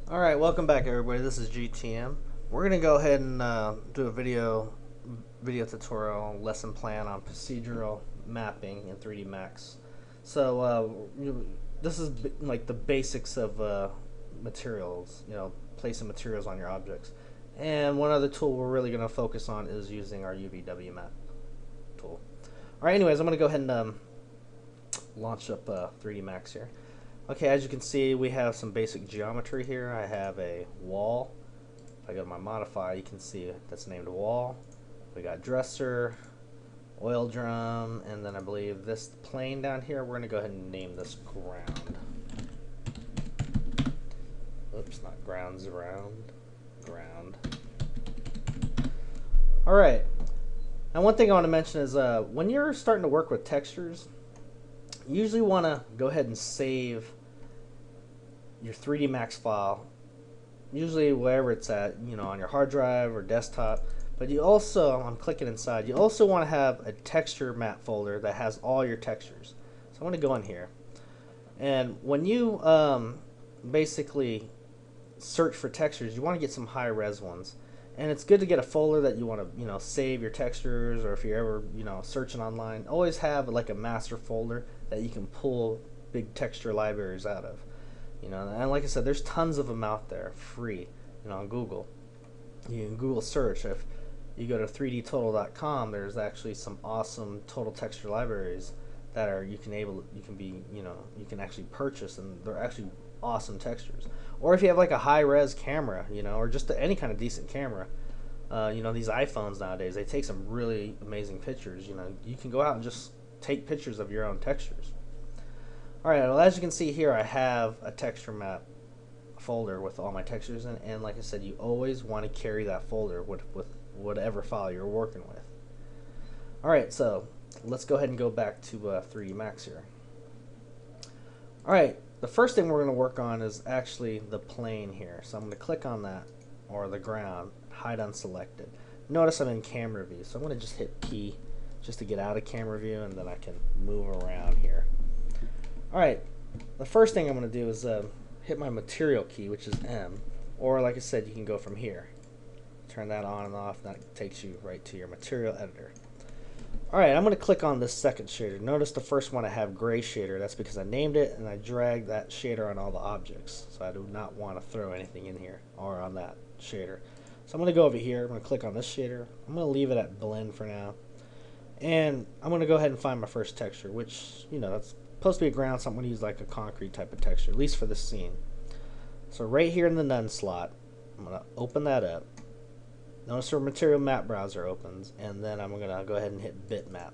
Alright, welcome back everybody. This is GTM. We're going to go ahead and do a video tutorial lesson plan on procedural mapping in 3D Max. This is like the basics of materials, placing materials on your objects. And one other tool we're really going to focus on is using our UVW map tool. Alright, anyways, I'm going to go ahead and launch up 3D Max here. Okay, as you can see, we have some basic geometry here. I have a wall. If I go to my modify, you can see that's named wall. We got dresser, oil drum, and then I believe this plane down here, we're going to go ahead and name this ground. Oops, not grounds, ground. Alright, and one thing I want to mention is when you're starting to work with textures, you usually want to go ahead and save your 3D Max file, usually wherever it's at, on your hard drive or desktop. But you also, I'm clicking inside, you also want to have a texture map folder that has all your textures. So I'm going to go in here, and when you basically search for textures, you want to get some high res ones. And it's good to get a folder that you want to, save your textures, or if you're ever, searching online, always have like a master folder that you can pull big texture libraries out of. And like I said, there's tons of them out there, free, on Google. You can Google search. If you go to 3dtotal.com, there's actually some awesome total texture libraries that are you can actually purchase, and they're actually awesome textures. Or if you have like a high-res camera, or just any kind of decent camera, these iPhones nowadays, they take some really amazing pictures. You can go out and just take pictures of your own textures. Alright, well, as you can see here, I have a texture map folder with all my textures in, and like I said, you always want to carry that folder with whatever file you're working with. Alright, so let's go ahead and go back to 3D Max here. Alright, the first thing we're going to work on is actually the plane here. So I'm going to click on that, or the ground, hide unselected. Notice I'm in camera view, so I'm going to just hit P just to get out of camera view, and then I can move around here. Alright, the first thing I'm going to do is hit my material key, which is M, or like I said, you can go from here. Turn that on and off, and that takes you right to your material editor. Alright, I'm going to click on this second shader. Notice the first one I have gray shader. That's because I named it and I dragged that shader on all the objects. So I do not want to throw anything in here or on that shader. So I'm going to go over here. I'm going to click on this shader. I'm going to leave it at blend for now. And I'm going to go ahead and find my first texture, which, that's supposed to be a ground, so I'm going to use like a concrete type of texture, at least for this scene. So right here in the none slot, I'm going to open that up. Notice our material map browser opens, and then I'm going to go ahead and hit bitmap.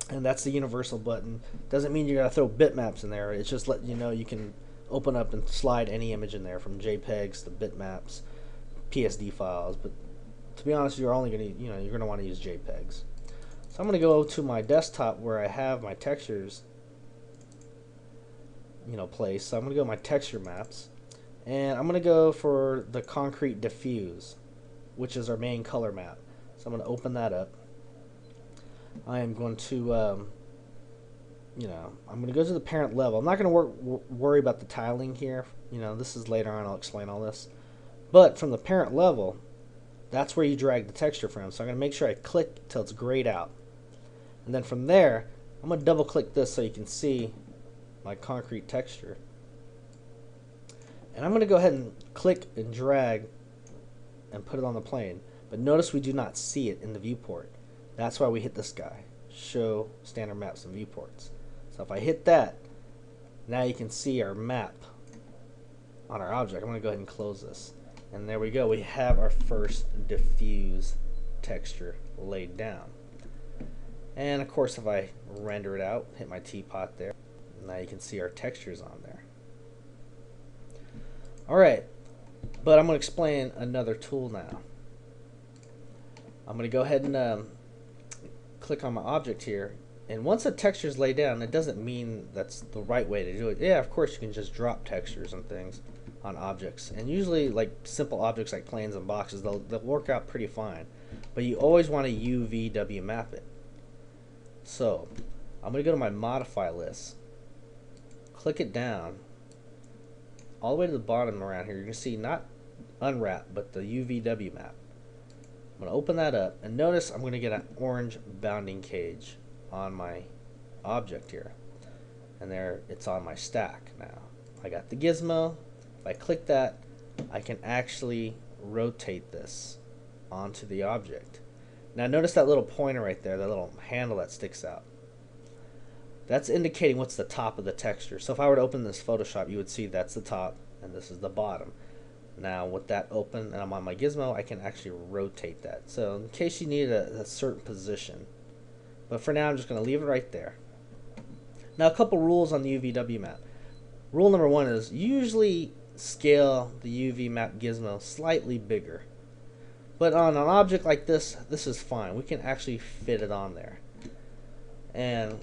And that's the universal button. Doesn't mean you're going to throw bitmaps in there. It's just letting you know you can open up and slide any image in there, from JPEGs to bitmaps, PSD files. But to be honest, you're only going to, you're going to want to use JPEGs. So I'm going to go to my desktop where I have my textures, placed. So I'm going to go to my texture maps, and I'm going to go for the concrete diffuse, which is our main color map. So I'm going to open that up. I am going to, I'm going to go to the parent level. I'm not going to worry about the tiling here. This is later on. I'll explain all this. But from the parent level, that's where you drag the texture from. So I'm going to make sure I click till it's grayed out. And then from there, I'm going to double click this so you can see my concrete texture. And I'm going to go ahead and click and drag and put it on the plane. But notice we do not see it in the viewport. That's why we hit this guy, show standard maps and viewports. So if I hit that, now you can see our map on our object. I'm going to go ahead and close this. And there we go. We have our first diffuse texture laid down. And of course, if I render it out, hit my teapot there, now you can see our textures on there. Alright, but I'm going to explain another tool now. I'm going to go ahead and click on my object here, and once the texture is laid down, it doesn't mean that's the right way to do it. Yeah, of course you can just drop textures and things on objects, and usually like simple objects like planes and boxes, they'll work out pretty fine, but you always want to UVW map it. So I'm going to go to my modify list, click it down, all the way to the bottom around here, you can see not unwrap, but the UVW map. I'm going to open that up, and notice I'm going to get an orange bounding cage on my object here. And there, it's on my stack now. I got the gizmo. If I click that, I can actually rotate this onto the object. Now notice that little pointer right there, that little handle that sticks out. That's indicating what's the top of the texture. So if I were to open this Photoshop, you would see that's the top and this is the bottom. Now with that open and I'm on my gizmo, I can actually rotate that. So in case you need a certain position. But for now, I'm just going to leave it right there. Now a couple rules on the UVW map. Rule number one is usually scale the UV map gizmo slightly bigger. But on an object like this, this is fine. We can actually fit it on there. And,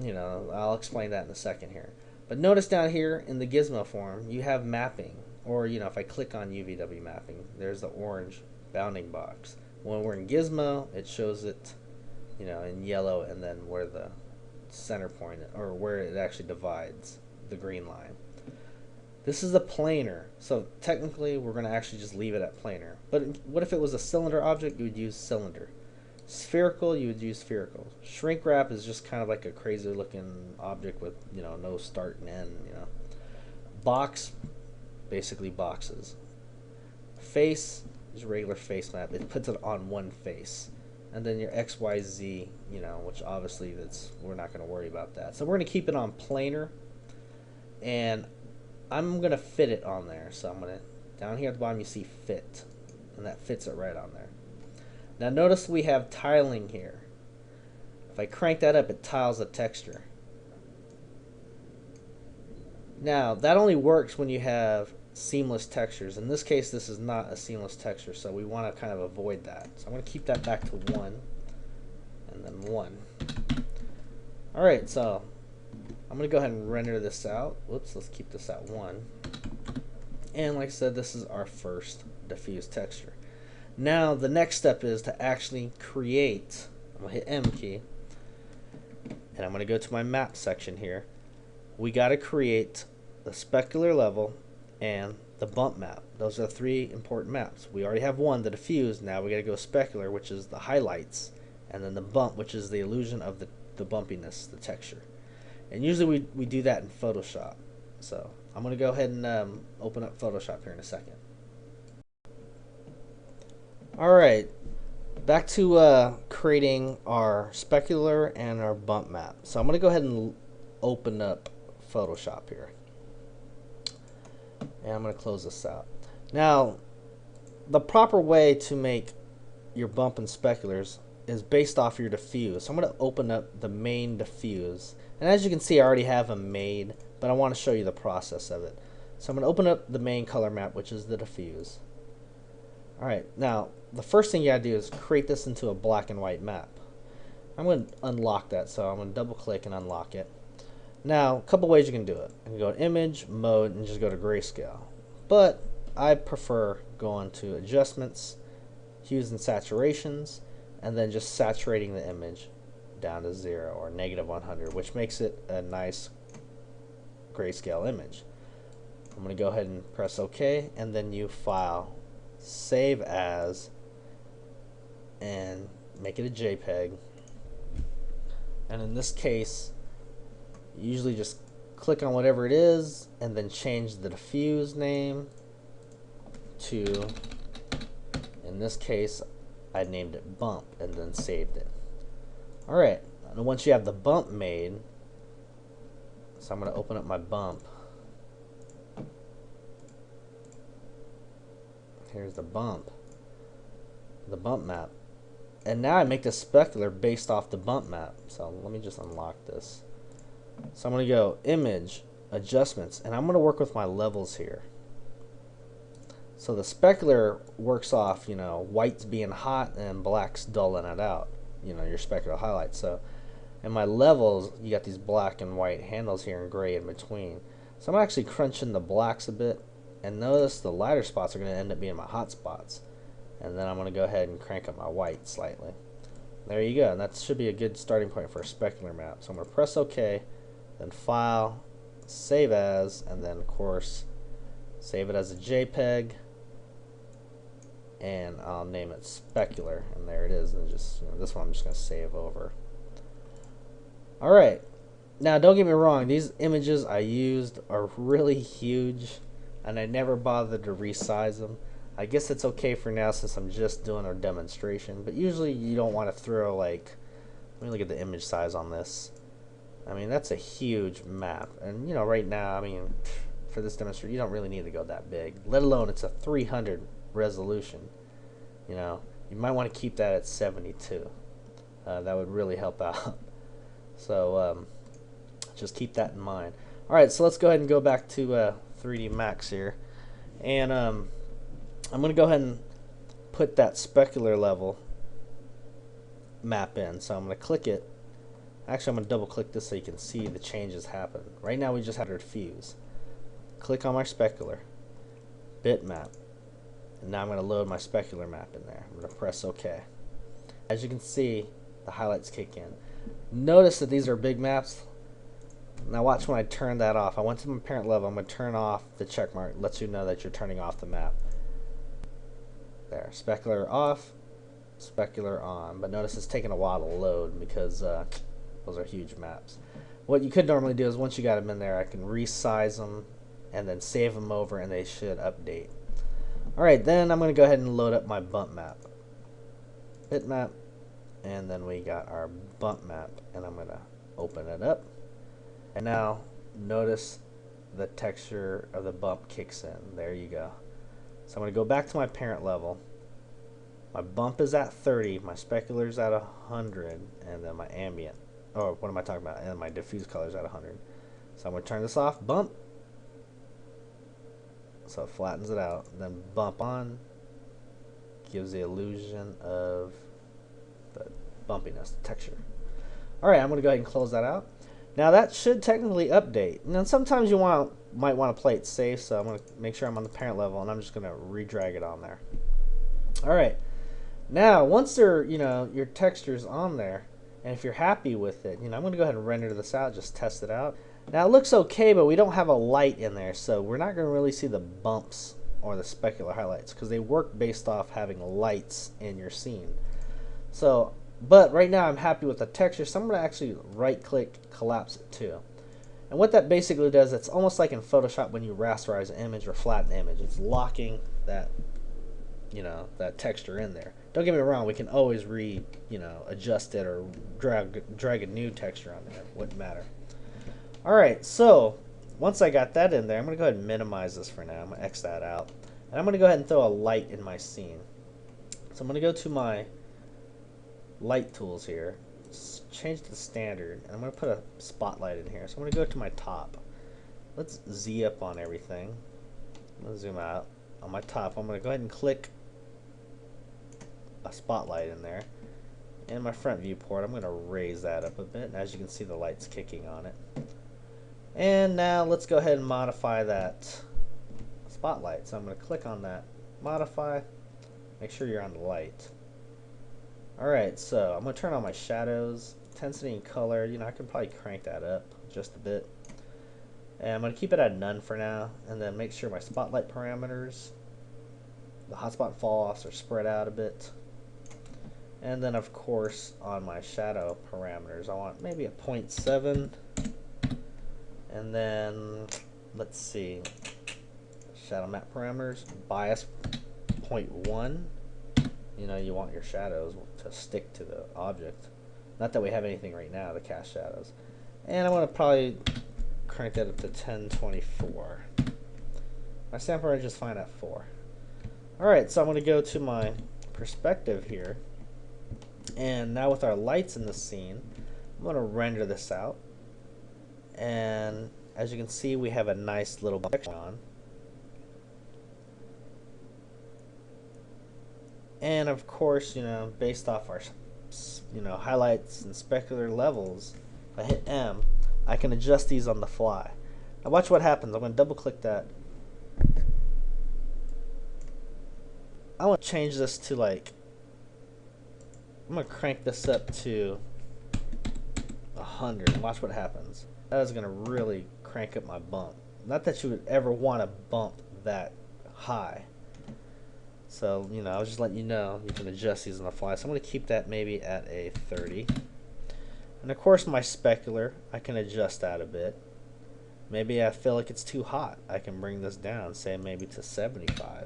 you know, I'll explain that in a second here. But notice down here in the gizmo form, you have mapping. Or, you know, if I click on UVW mapping, there's the orange bounding box. When we're in gizmo, it shows it, you know, in yellow and then where the center point, or where it actually divides the green line. This is a planar, so technically we're going to actually just leave it at planar. But what if it was a cylinder object? You would use cylinder. Spherical, you would use spherical. Shrink wrap is just kind of like a crazy looking object with, you know, no start and end, you know. Box, basically boxes. Face is regular face map. It puts it on one face. And then your XYZ, you know, which obviously we're not going to worry about that. So we're going to keep it on planar, and I'm going to fit it on there. So I'm going to, down here at the bottom you see fit, and that fits it right on there. Now notice we have tiling here. If I crank that up, it tiles the texture. Now that only works when you have seamless textures. In this case, this is not a seamless texture, so we want to kind of avoid that. So I'm going to keep that back to 1, and then 1. Alright, so I'm going to go ahead and render this out. Whoops, let's keep this at 1. And like I said, this is our first diffuse texture. Now the next step is to actually create. I'm going to hit M key, and I'm going to go to my map section here. We got to create the specular level and the bump map. Those are the 3 important maps. We already have one, the diffuse. Now we got to go specular, which is the highlights, and then the bump, which is the illusion of the bumpiness, the texture. And usually we do that in Photoshop. So I'm going to go ahead and open up Photoshop here in a second. Alright, back to creating our specular and our bump map. So I'm going to go ahead and open up Photoshop here. And I'm going to close this out. Now, the proper way to make your bump and speculars is based off your diffuse. So I'm going to open up the main diffuse. And as you can see, I already have them made, but I want to show you the process of it. So I'm going to open up the main color map, which is the diffuse. Alright, now the first thing you gotta do is create this into a black and white map. I'm going to unlock that, so I'm going to double click and unlock it. Now, a couple ways you can do it. I can go to image, mode, and just go to grayscale. But I prefer going to adjustments, hues and saturations, and then just saturating the image down to 0 or -100, which makes it a nice grayscale image. I'm going to go ahead and press OK, and then you file, save as, and make it a JPEG. And in this case, you usually just click on whatever it is and then change the diffuse name to, in this case, I named it bump and then saved it. Alright, and once you have the bump made, so I'm going to open up my bump. Here's the bump map. And now I make the specular based off the bump map. So let me just unlock this. So I'm going to go image, adjustments, and I'm going to work with my levels here. So the specular works off, you know, white's being hot and black's dulling it out, you know, your specular highlights. So in my levels, you got these black and white handles here and gray in between. So I'm actually crunching the blacks a bit, and notice the lighter spots are going to end up being my hot spots. And then I'm going to go ahead and crank up my white slightly. There you go, and that should be a good starting point for a specular map. So I'm going to press OK, then file, save as, and then of course Save it as a JPEG, and I'll name it specular, and there it is. And just this one I'm just going to save over. All right. Now, don't get me wrong. These images I used are really huge, and I never bothered to resize them. I guess it's okay for now since I'm just doing a demonstration. But usually you don't want to throw like. Let me look at the image size on this. I mean, that's a huge map, and right now, I mean, for this demonstration, you don't really need to go that big. Let alone it's a 300 resolution. You might want to keep that at 72. That would really help out. So just keep that in mind. All right, so let's go ahead and go back to 3D Max here, and I'm going to go ahead and put that specular level map in. So I'm going to click it. Actually, I'm going to double click this so you can see the changes happen. Right now we just had our fuse. Click on my specular bitmap, and now I'm going to load my specular map in there. I'm going to press OK. As you can see, the highlights kick in. Notice that these are big maps. Now watch when I turn that off. I went to my parent level. I'm going to turn off the check mark. It lets you know that you're turning off the map. There, specular off, specular on. But notice it's taking a while to load because those are huge maps. What you could normally do is once you got them in there, I can resize them and then save them over, and they should update. Alright, then I'm going to go ahead and load up my bump map. Bitmap, and then we got our bump map, and I'm going to open it up. And now notice the texture of the bump kicks in. There you go. So I'm going to go back to my parent level. My bump is at 30, my specular is at 100, and then my ambient. Oh, what am I talking about? And my diffuse color is at 100. So I'm going to turn this off, bump. So it flattens it out. Then bump on. Gives the illusion of the bumpiness, the texture. Alright, I'm going to go ahead and close that out. Now that should technically update. And then sometimes you might want to play it safe, so I'm going to make sure I'm on the parent level, and I'm just going to re-drag it on there. Alright. Now, once they're, your texture's on there, and if you're happy with it, I'm going to go ahead and render this out, just test it out. Now, it looks okay, but we don't have a light in there, so we're not going to really see the bumps or the specular highlights, because they work based off having lights in your scene. So, but right now I'm happy with the texture, so I'm going to actually right-click, collapse it too. And what that basically does, it's almost like in Photoshop when you rasterize an image or flatten an image. It's locking that that texture in there. Don't get me wrong, we can always adjust it or drag a new texture on there. Wouldn't matter. Alright, so once I got that in there, I'm going to go ahead and minimize this for now. I'm going to X that out. And I'm going to go ahead and throw a light in my scene. So I'm going to go to my light tools here, change to the standard, and I'm going to put a spotlight in here. So I'm going to go to my top. Let's Z up on everything. I'm going to zoom out. On my top, I'm going to go ahead and click a spotlight in there. And my front viewport, I'm going to raise that up a bit. And as you can see, the light's kicking on it. And now let's go ahead and modify that spotlight. So I'm going to click on that, modify, make sure you're on the light. Alright, so I'm going to turn on my shadows, intensity and color. I can probably crank that up just a bit. And I'm going to keep it at none for now, and then make sure my spotlight parameters, the hotspot and fall offs are spread out a bit. And then of course on my shadow parameters, I want maybe a 0.7. And then let's see, shadow map parameters, bias 0.1. You want your shadows to stick to the object. Not that we have anything right now to cast shadows. And I want to probably crank that up to 1024. My sample range is fine at 4. Alright, so I'm going to go to my perspective here. And now with our lights in the scene, I'm going to render this out. And as you can see, we have a nice little bump on. And of course, based off our highlights and specular levels, if I hit M, I can adjust these on the fly. Now watch what happens. I'm going to double click that. I want to change this to I'm going to crank this up to 100. Watch what happens. That is going to really crank up my bump. Not that you would ever want to bump that high. So, you know, I was just letting you know you can adjust these on the fly. So I'm going to keep that maybe at a 30. And of course my specular, I can adjust that a bit. Maybe I feel like it's too hot. I can bring this down, say maybe to 75.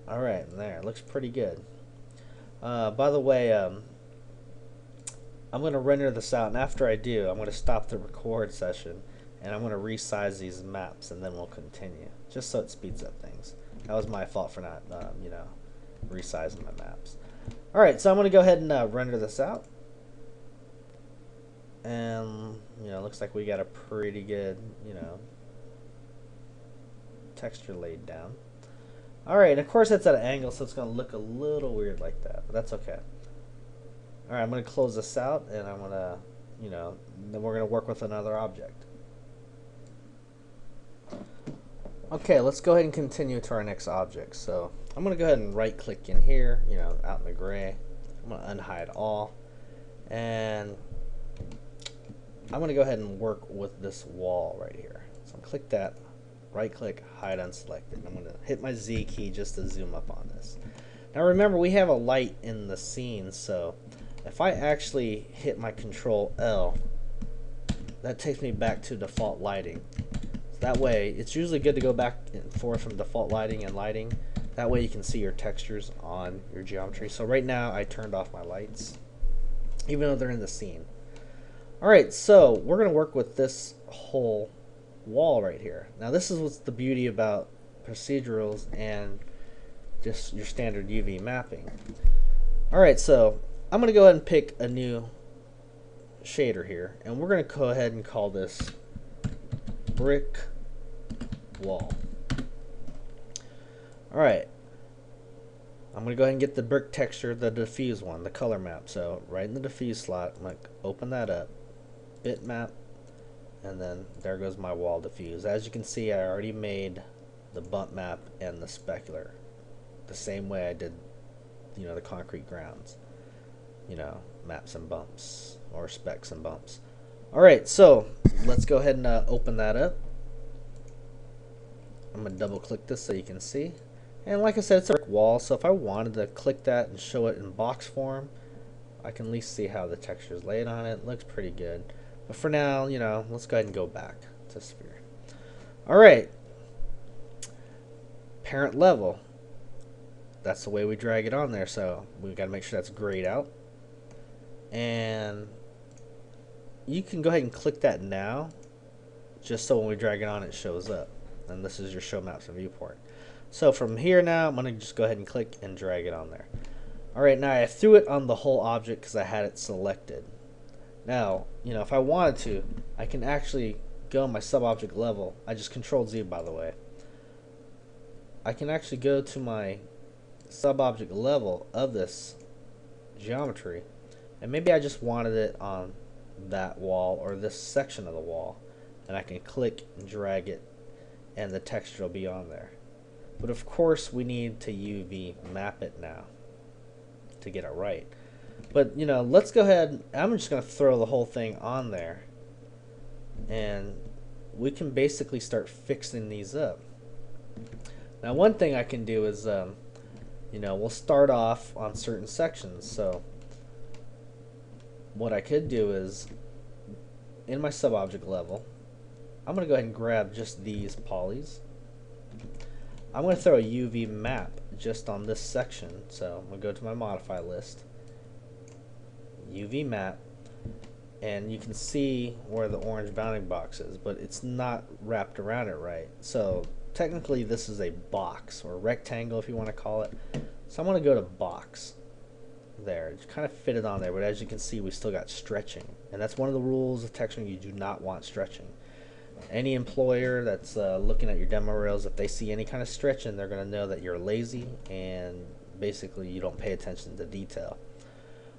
Alright, there, looks pretty good. By the way, I'm going to render this out, and after I do, I'm going to stop the record session, and I'm going to resize these maps, and then we'll continue, just so it speeds up things. That was my fault for not, you know, resizing my maps. Alright, so I'm going to go ahead and render this out. And, you know, looks like we got a pretty good, you know, texture laid down. Alright, and of course it's at an angle, so it's going to look a little weird like that, but that's okay. Alright, I'm going to close this out, and I'm going to, you know, then we're going to work with another object. Okay, let's go ahead and continue to our next object. So I'm going to go ahead and right click in here, you know, out in the gray. I'm going to unhide all, and I'm going to go ahead and work with this wall right here. So I'm click that, right click, hide unselected. I'm going to hit my Z key just to zoom up on this. Now remember, we have a light in the scene, so if I actually hit my Control L, that takes me back to default lighting. So that way, it's usually good to go back and forth from default lighting and lighting. That way you can see your textures on your geometry. So right now I turned off my lights, even though they're in the scene. Alright, so we're going to work with this whole wall right here. Now this is what's the beauty about procedurals and just your standard UV mapping. Alright, so I'm going to go ahead and pick a new shader here, and we're going to go ahead and call this brick wall. Alright, I'm going to go ahead and get the brick texture, the diffuse one, the color map. So right in the diffuse slot, I'm going to open that up, bitmap, and then there goes my wall diffuse. As you can see, I already made the bump map and the specular the same way I did, you know, the concrete grounds, you know, maps and bumps, or specs and bumps. Alright, so let's go ahead and open that up. I'm going to double click this so you can see. And like I said, it's a brick wall, so if I wanted to click that and show it in box form, I can at least see how the texture is laid on it. It looks pretty good. But for now, you know, let's go ahead and go back to sphere. Alright, parent level. That's the way we drag it on there, so we've got to make sure that's grayed out. And you can go ahead and click that now, just so when we drag it on it shows up. And this is your show maps and viewport. So from here now, I'm going to just go ahead and click and drag it on there. Alright, now I threw it on the whole object because I had it selected. Now, you know, if I wanted to, I can actually go on my sub-object level. I just Control-Z, by the way. I can actually go to my sub-object level of this geometry, and maybe I just wanted it on that wall or this section of the wall, and I can click and drag it, and the texture will be on there. But of course we need to UV map it now to get it right. But you know, let's go ahead, I'm just going to throw the whole thing on there, and we can basically start fixing these up. Now one thing I can do is you know, we'll start off on certain sections. So what I could do is, in my sub-object level, I'm going to go ahead and grab just these polys. I'm going to throw a UV map just on this section. So I'm going to go to my modify list, UV map, and you can see where the orange bounding box is, but it's not wrapped around it right. So technically this is a box, or rectangle if you want to call it. So I'm going to go to box there, just kind of fit it on there, but as you can see we still got stretching, and that's one of the rules of texturing. You do not want stretching. Any employer that's looking at your demo rails, if they see any kind of stretching, they're going to know that you're lazy and basically you don't pay attention to detail.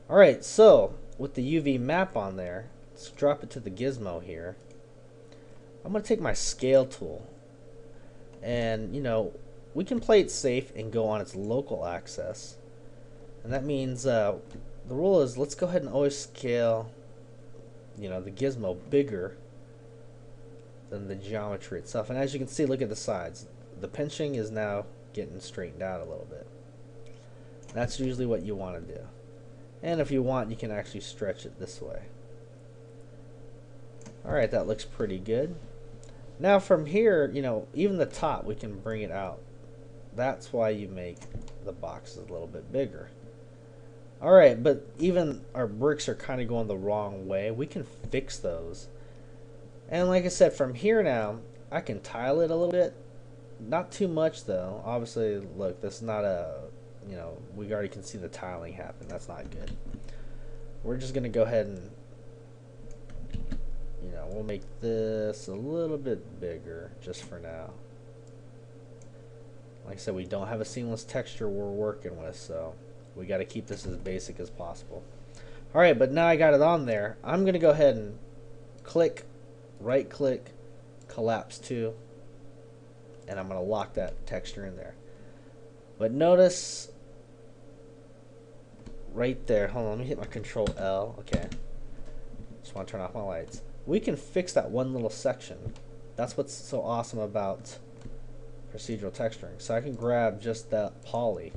Alright, so with the UV map on there, let's drop it to the gizmo here. I'm going to take my scale tool, and you know, we can play it safe and go on its local axis, and that means the rule is, let's go ahead and always scale, you know, the gizmo bigger than the geometry itself. And as you can see, look at the sides. The pinching is now getting straightened out a little bit. That's usually what you want to do. And if you want, you can actually stretch it this way. Alright, that looks pretty good. Now from here, you know, even the top, we can bring it out. That's why you make the boxes a little bit bigger. Alright, but even our bricks are kind of going the wrong way. We can fix those. And like I said, from here now, I can tile it a little bit. Not too much though. Obviously, look, this is not a, you know, we already can see the tiling happen. That's not good. We're just going to go ahead and, you know, we'll make this a little bit bigger just for now. Like I said, we don't have a seamless texture we're working with, so we got to keep this as basic as possible. Alright, but now I got it on there. I'm going to go ahead and click, right click, collapse to, and I'm going to lock that texture in there. But notice right there, hold on, let me hit my Control L. Okay, just want to turn off my lights. We can fix that one little section. That's what's so awesome about procedural texturing. So I can grab just that poly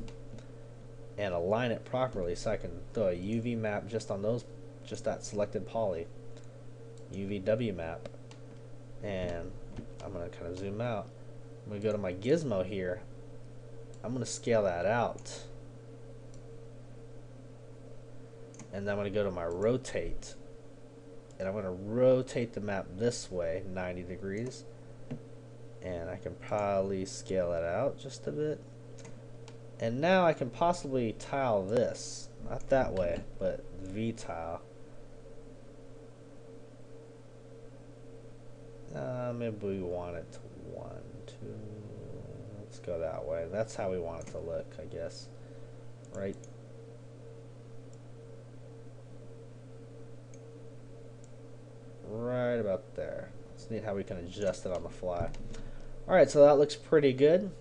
and align it properly, so I can throw a UV map just on those, just that selected poly, UVW map, and I'm going to kind of zoom out. I'm going to go to my gizmo here. I'm going to scale that out, and then I'm going to go to my rotate, and I'm going to rotate the map this way 90 degrees, and I can probably scale that out just a bit. And now I can possibly tile this, not that way, but V-tile. Maybe we want it to 1, 2, let's go that way. That's how we want it to look, I guess, right? Right about there. It's neat how we can adjust it on the fly. Alright, so that looks pretty good.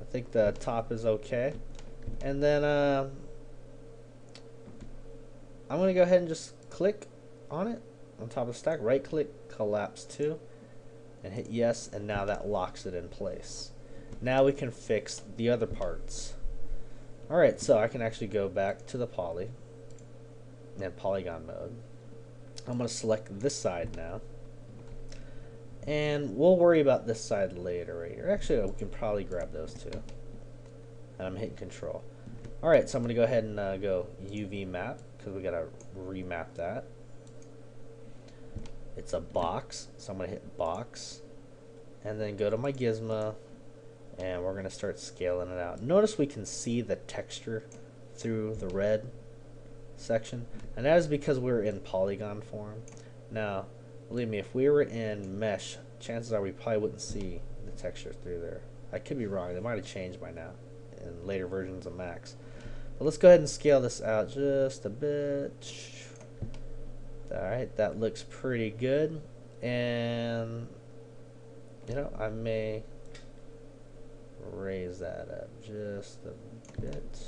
I think the top is okay. And then I'm going to go ahead and just click on it on top of the stack, right click, collapse to, and hit yes, and now that locks it in place. Now we can fix the other parts. Alright, so I can actually go back to the poly and polygon mode. I'm going to select this side now, and we'll worry about this side later right here. Actually, we can probably grab those two, and I'm hitting control. Alright, so I'm going to go ahead and go UV map, because we got to remap that. It's a box, so I'm going to hit box, and then go to my gizmo, and we're going to start scaling it out. Notice we can see the texture through the red section, and that is because we're in polygon form. Now, believe me, if we were in mesh, chances are we probably wouldn't see the texture through there. I could be wrong. They might have changed by now in later versions of Max. But let's go ahead and scale this out just a bit. Alright, that looks pretty good. And, you know, I may raise that up just a bit.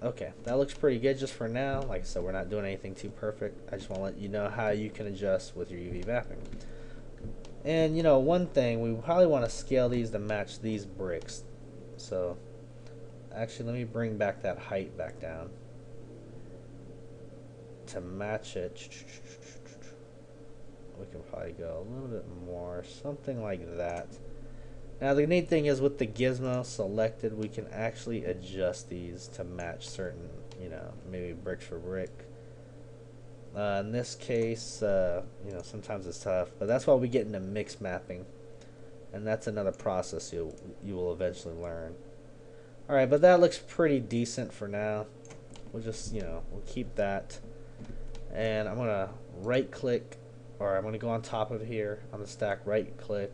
Okay, that looks pretty good just for now. Like I said, we're not doing anything too perfect. I just want to let you know how you can adjust with your UV mapping. And you know, one thing, we probably want to scale these to match these bricks. So actually, let me bring back that height back down to match it. We can probably go a little bit more, something like that. Now the neat thing is, with the gizmo selected, we can actually adjust these to match certain, you know, maybe brick for brick. In this case, you know, sometimes it's tough, but that's why we get into mix mapping, and that's another process you will eventually learn. All right, but that looks pretty decent for now. We'll just, you know, we'll keep that, and I'm gonna right click, or I'm gonna go on top of here on the stack, right click.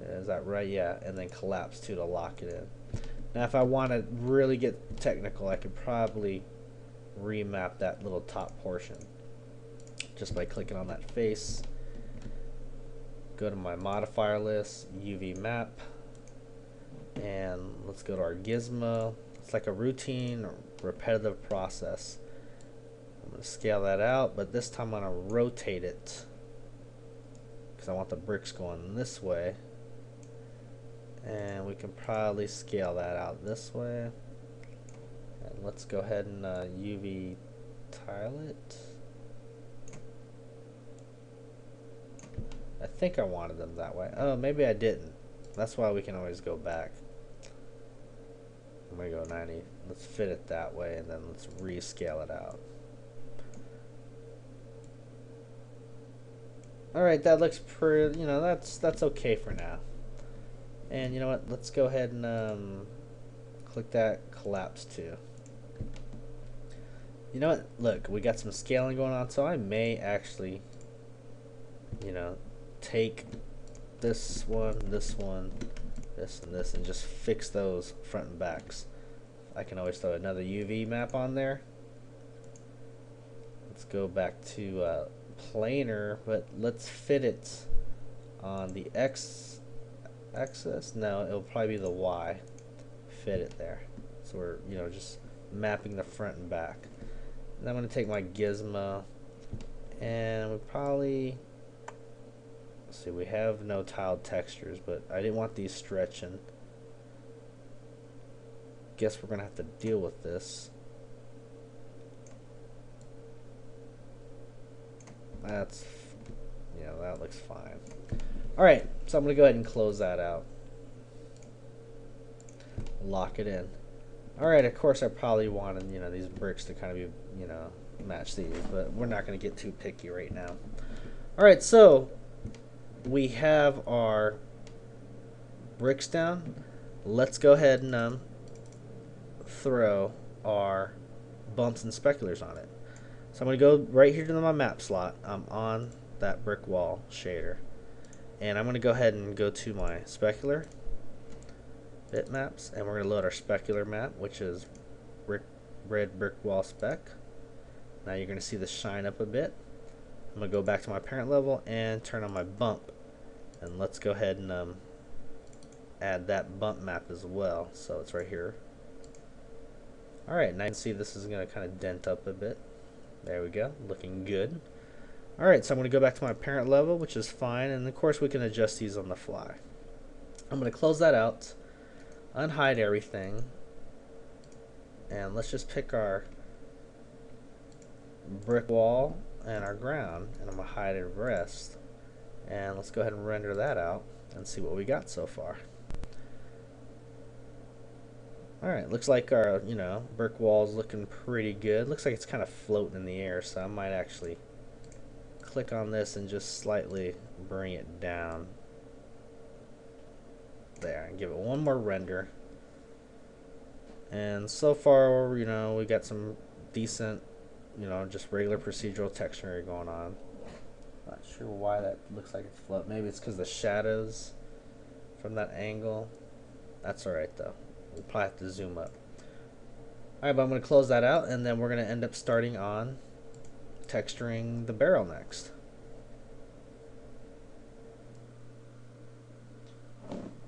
Is that right? Yeah, and then collapse to lock it in. Now if I want to really get technical, I could probably remap that little top portion just by clicking on that face. Go to my modifier list, UV map, and let's go to our gizmo. It's like a routine or repetitive process. I'm scale that out, but this time I'm going to rotate it because I want the bricks going this way. And we can probably scale that out this way. And let's go ahead and UV tile it. I think I wanted them that way. Oh, maybe I didn't. That's why we can always go back. I'm going to go 90. Let's fit it that way, and then let's rescale it out. Alright, that looks pretty, you know, that's okay for now. And you know what, let's go ahead and click that collapse too. You know what, look, we got some scaling going on, so I may actually, you know, take this one, this, and this, and just fix those front and backs. I can always throw another UV map on there. Let's go back to planar, but let's fit it on the X axis. No, it'll probably be the Y. Fit it there. So we're, you know, just mapping the front and back. And I'm going to take my gizmo, and we probably, let's see, we have no tiled textures, but I didn't want these stretching. Guess we're going to have to deal with this. That's, you know, that looks fine. Alright, so I'm going to go ahead and close that out. Lock it in. Alright, of course I probably wanted, you know, these bricks to kind of be, you know, match these, but we're not going to get too picky right now. Alright, so we have our bricks down. Let's go ahead and throw our bumps and speculars on it. So I'm going to go right here to my map slot. I'm on that brick wall shader. And I'm going to go ahead and go to my specular bitmaps, and we're going to load our specular map, which is red brick wall spec. Now you're going to see this shine up a bit. I'm going to go back to my parent level and turn on my bump. And let's go ahead and add that bump map as well. So it's right here. Alright, now you can see this is going to kind of dent up a bit. There we go, looking good. Alright, so I'm going to go back to my parent level, which is fine, and of course we can adjust these on the fly. I'm going to close that out, unhide everything, and let's just pick our brick wall and our ground, and I'm going to hide the rest. And let's go ahead and render that out and see what we got so far. Alright, looks like our, you know, brick wall's looking pretty good. Looks like it's kind of floating in the air, so I might actually click on this and just slightly bring it down. There, and give it one more render. And so far, you know, we got some decent, you know, just regular procedural texture going on. Not sure why that looks like it's float. Maybe it's because the shadows from that angle. That's alright though. We'll probably have to zoom up. Alright, but I'm going to close that out, and then we're going to end up starting on texturing the barrel next.